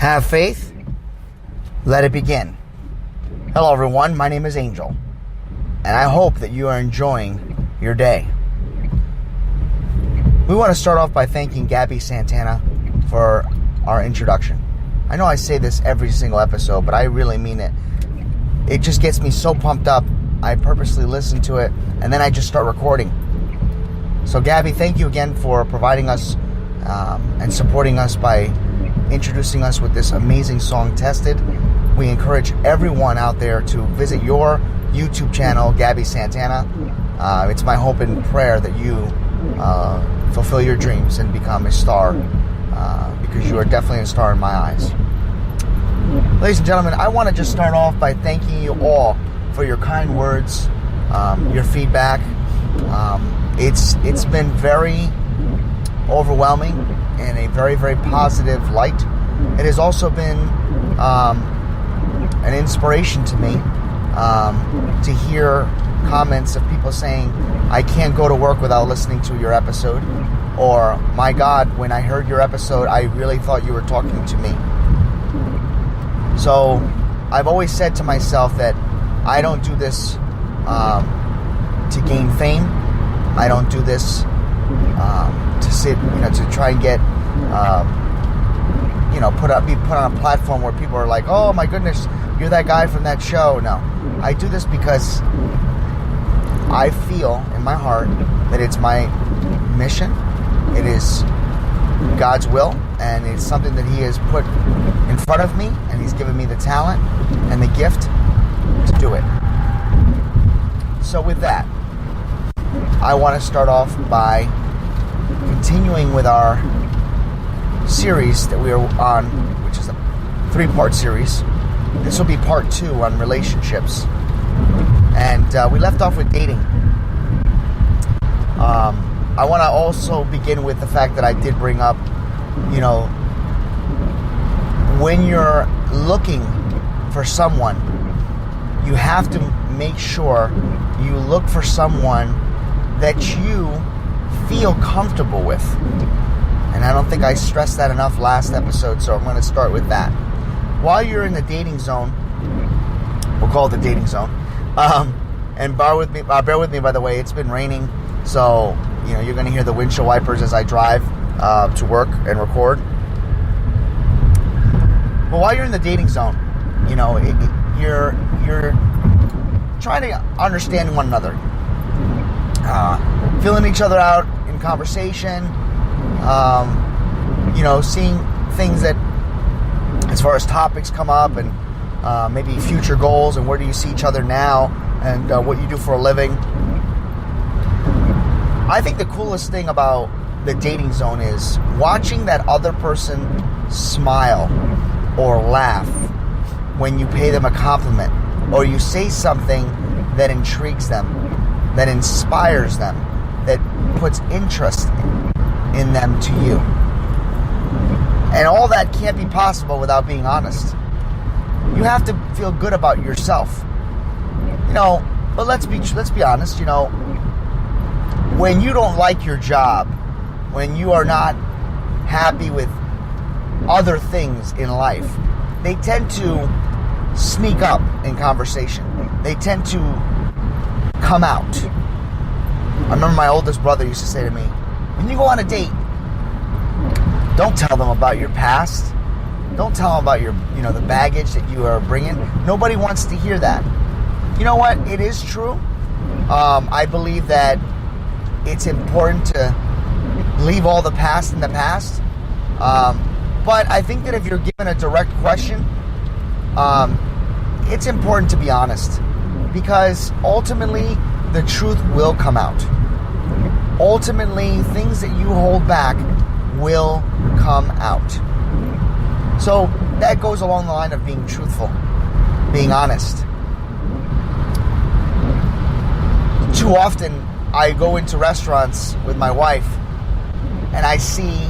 Have faith. Let it begin. Hello, everyone. My name is Angel, and I hope that you are enjoying your day. We want to start off by thanking GABBIE Santana for our introduction. I know I say this every single episode, but I really mean it. It just gets me so pumped up. I purposely listen to it, and then I just start recording. So, GABBIE, thank you again for providing us and supporting us by introducing us with this amazing song, Tested. We encourage everyone out there to visit your YouTube channel, GABBIE Santana. It's my hope and prayer that you fulfill your dreams and become a star, because you are definitely a star in my eyes. Ladies and gentlemen, I want to just start off by thanking you all for your kind words, your feedback. It's been very overwhelming in a very, very positive light. It has also been an inspiration to me to hear comments of people saying, I can't go to work without listening to your episode, or, my God, when I heard your episode, I really thought you were talking to me. So I've always said to myself that I don't do this to gain fame. I don't do this to sit, to try and get, be put on a platform where people are like, oh my goodness, you're that guy from that show. No, I do this because I feel in my heart that it's my mission. It is God's will, and it's something that He has put in front of me, and He's given me the talent and the gift to do it. So with that, I want to start off by continuing with our series that we are on, which is a 3-part series. This will be part 2 on relationships. And we left off with dating. I want to also begin with the fact that I did bring up, when you're looking for someone, you have to make sure you look for someone that you feel comfortable with. And I don't think I stressed that enough last episode, so I'm going to start with that. While you're in the dating zone, we'll call it the dating zone, and bear with me, by the way, it's been raining, so you're going to hear the windshield wipers as I drive to work and record. But while you're in the dating zone, you're trying to understand one another, filling each other out in conversation, seeing things that, as far as topics come up, and maybe future goals, and where do you see each other now, and what you do for a living. I think the coolest thing about the dating zone is watching that other person smile or laugh when you pay them a compliment, or you say something that intrigues them, that inspires them, that puts interest in them to you. And all that can't be possible without being honest. You have to feel good about yourself. But let's be honest, when you don't like your job, when you are not happy with other things in life, they tend to sneak up in conversation. They tend to come out. I remember my oldest brother used to say to me, when you go on a date, don't tell them about your past. Don't tell them about your, the baggage that you are bringing. Nobody wants to hear that. You know what? It is true. I believe that it's important to leave all the past in the past. But I think that if you're given a direct question, it's important to be honest, because ultimately the truth will come out. Ultimately, things that you hold back will come out. So that goes along the line of being truthful, being honest. Too often, I go into restaurants with my wife, and I see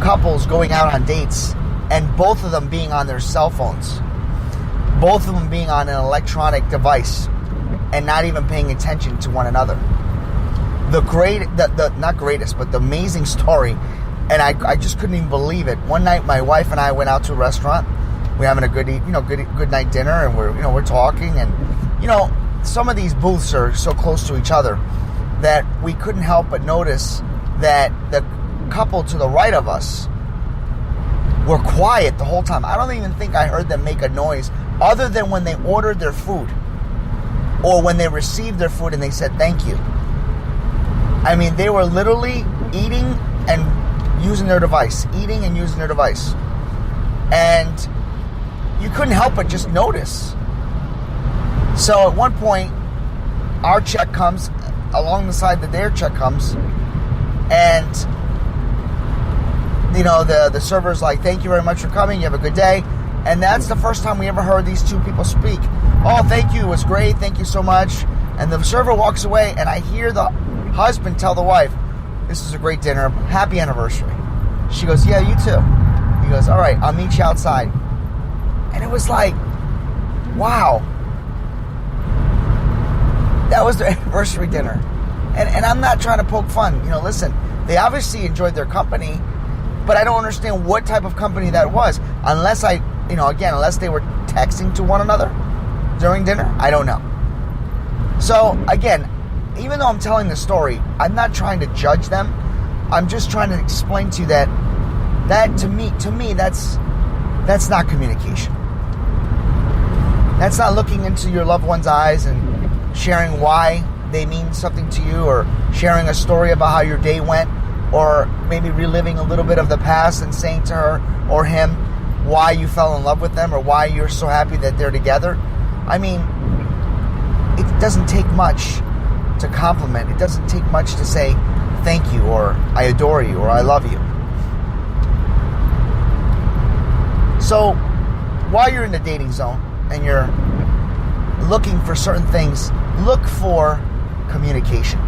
couples going out on dates, and both of them being on their cell phones, both of them being on an electronic device, and not even paying attention to one another. The amazing story And I just couldn't even believe it. One night, my wife and I went out to a restaurant. We're having a good night dinner, and we're talking, and some of these booths are so close to each other that we couldn't help but notice that the couple to the right of us were quiet the whole time. I don't even think I heard them make a noise other than when they ordered their food or when they received their food and they said thank you. I mean, they were literally eating and using their device, and you couldn't help but just notice. So at one point, our check comes along the side that their check comes, and the server's like, thank you very much for coming, you have a good day. And that's the first time we ever heard these two people speak. Oh, thank you, it was great, thank you so much. And the server walks away, and I hear the husband tell the wife, this was a great dinner, happy anniversary. She goes, yeah, you too. He goes, all right, I'll meet you outside. And it was like, wow, that was their anniversary dinner. And I'm not trying to poke fun. Listen, they obviously enjoyed their company, but I don't understand what type of company that was. Unless unless they were texting to one another during dinner. I don't know. So, again, even though I'm telling the story, I'm not trying to judge them. I'm just trying to explain to you that to me, that's not communication. That's not looking into your loved one's eyes and sharing why they mean something to you, or sharing a story about how your day went, or maybe reliving a little bit of the past and saying to her or him why you fell in love with them or why you're so happy that they're together. I mean, it doesn't take much to compliment. It doesn't take much to say thank you, or I adore you, or I love you. So while you're in the dating zone and you're looking for certain things, look for communication.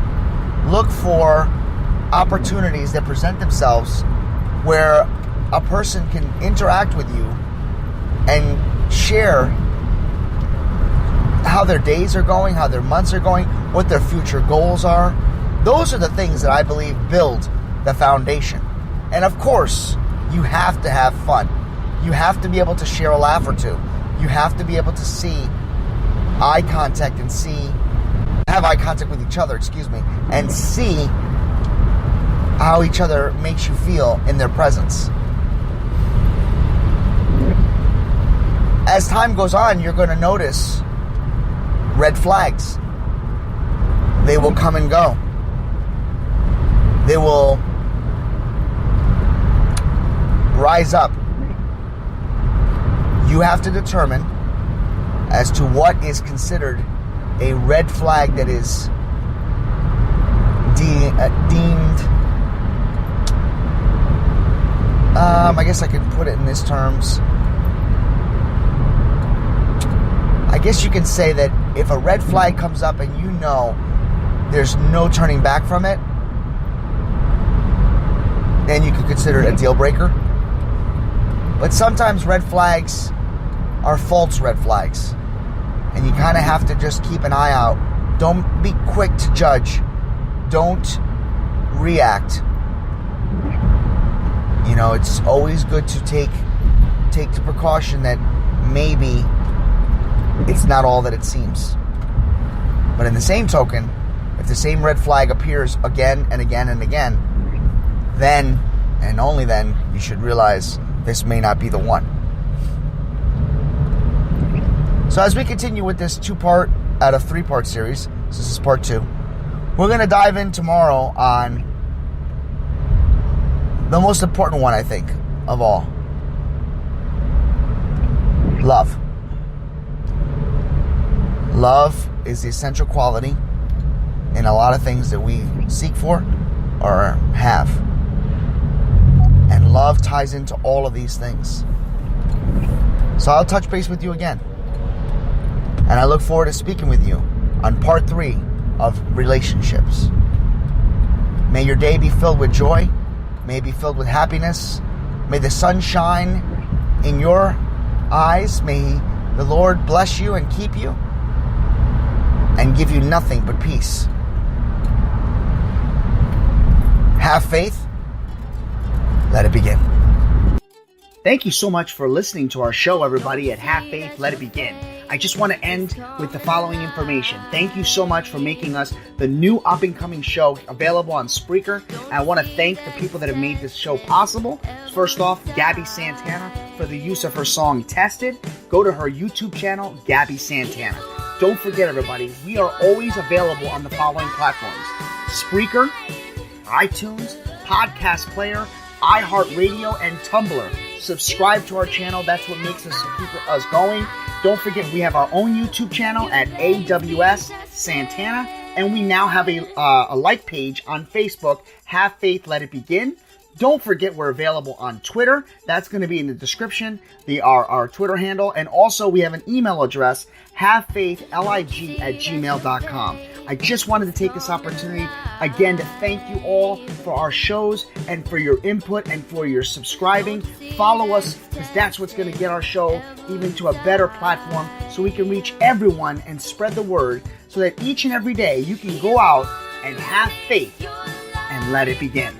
Look for opportunities that present themselves where a person can interact with you and share how their days are going, how their months are going, what their future goals are. Those are the things that I believe build the foundation. And of course, you have to have fun. You have to be able to share a laugh or two. You have to be able to see eye contact and have eye contact with each other, and see how each other makes you feel in their presence. As time goes on, you're going to notice red flags. They will come and go. They will rise up. You have to determine as to what is considered a red flag that is deemed, I guess I could put it in these terms. I guess you can say that if a red flag comes up and there's no turning back from it, then you could consider it a deal breaker. But sometimes red flags are false red flags, and you kind of have to just keep an eye out. Don't be quick to judge. Don't react. It's always good to take the precaution that maybe it's not all that it seems. But in the same token, if the same red flag appears again and again and again, then, and only then, you should realize this may not be the one. So as we continue with this 2-part out of 3-part series, this is part 2, we're going to dive in tomorrow on the most important one, I think, of all. Love. Love is the essential quality in a lot of things that we seek for or have. And love ties into all of these things. So I'll touch base with you again. And I look forward to speaking with you on part 3 of relationships. May your day be filled with joy. May it be filled with happiness. May the sun shine in your eyes. May the Lord bless you and keep you and give you nothing but peace. Have faith. let it begin. Thank you so much for listening to our show, everybody, at Have Faith, Let It Begin. I just want to end with the following information. Thank you so much for making us the new up-and-coming show available on Spreaker. I want to thank the people that have made this show possible. First off, GABBIE Santana for the use of her song Tested. Go to her YouTube channel, GABBIE Santana. Don't forget, everybody, we are always available on the following platforms: Spreaker, iTunes, Podcast Player, iHeartRadio, and Tumblr. Subscribe to our channel. That's what makes us keep us going. Don't forget, we have our own YouTube channel at AWS Santana, and we now have a like page on Facebook, Have Faith, Let It Begin. Don't forget, we're available on Twitter. That's going to be in the description, our Twitter handle. And also, we have an email address, havefaithlig@gmail.com. I just wanted to take this opportunity again to thank you all for our shows and for your input and for your subscribing. Follow us, because that's what's going to get our show even to a better platform so we can reach everyone and spread the word so that each and every day you can go out and have faith and let it begin.